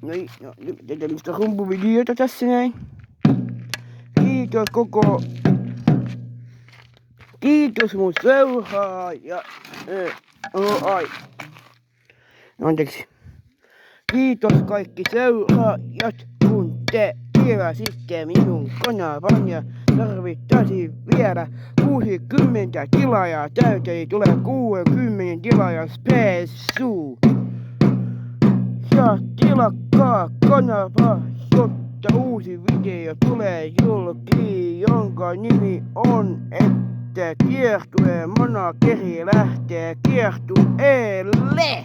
No nyt tehdään tämmöstä rumpuvideota tässä näin. Kiitos mun seuraaja. Anteeksi. Kiitos kaikki seuraajat, kun te tilaisitte minun kanavan ja tarvittaisiin vielä 60 tilaajaa täyteen, tulee 60 tilaajan spessu. Ja tilatkaa kanava, jotta uusi video tulee julki, jonka nimi on, että kiertueen manageri lähtee kiertueelle.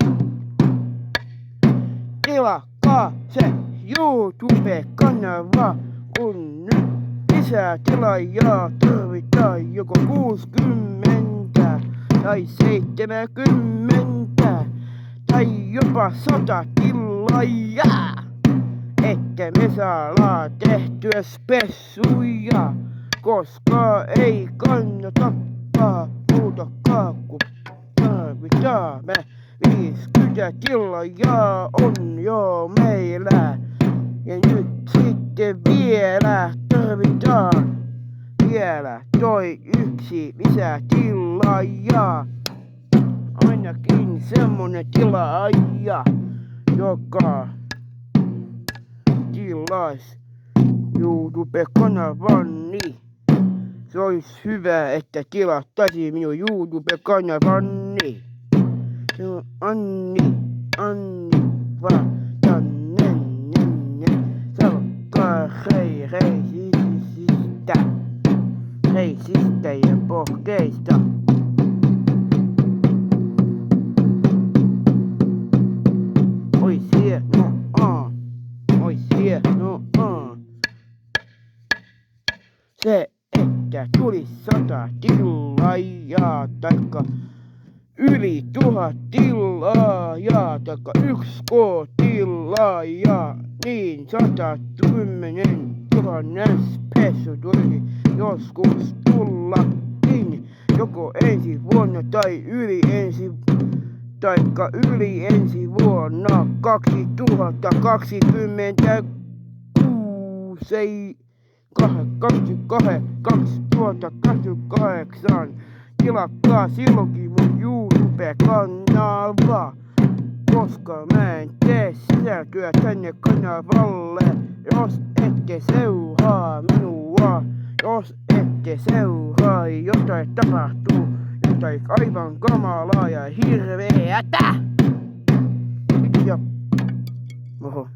Tilatkaa se YouTube-kanava, kun nyt lisää tilaajaa tarvitaan joko 60 tai 70 tai jopa 100 tilaajaa, että me saadaan tehtyä spessuja, koska ei kannata muutakaan, kun tarvitaan me 50 tilaajaa on jo meillä. Ja nyt sitten vielä tarvitaan vielä toi yksi lisää tilaaja. Ainakin semmonen tilaaja, joka tilais YouTube-kanavani. Se ois hyvä, että tilattaisiin minun YouTube-kanavani. Se on Anni vaan. Reisistä ja pohkeista. Ois hienoa. Se, että tuli 100 tilaajaa, taikka yli 1000 tilaajaa, taikka 1K tilaajaa, niin 110 000 spessu tulisi joskus tullakin, joko ensi vuonna tai yli ensi vuonna 2028. Tilatkaa silloinkin mun YouTube-kanava, koska mä en tee sisältöä tänne kanavalle, jos ette seuraa minua. Jos ette seuraa, jotain tapahtuu, jotain aivan kamalaa ja hirveetä. Ja oho.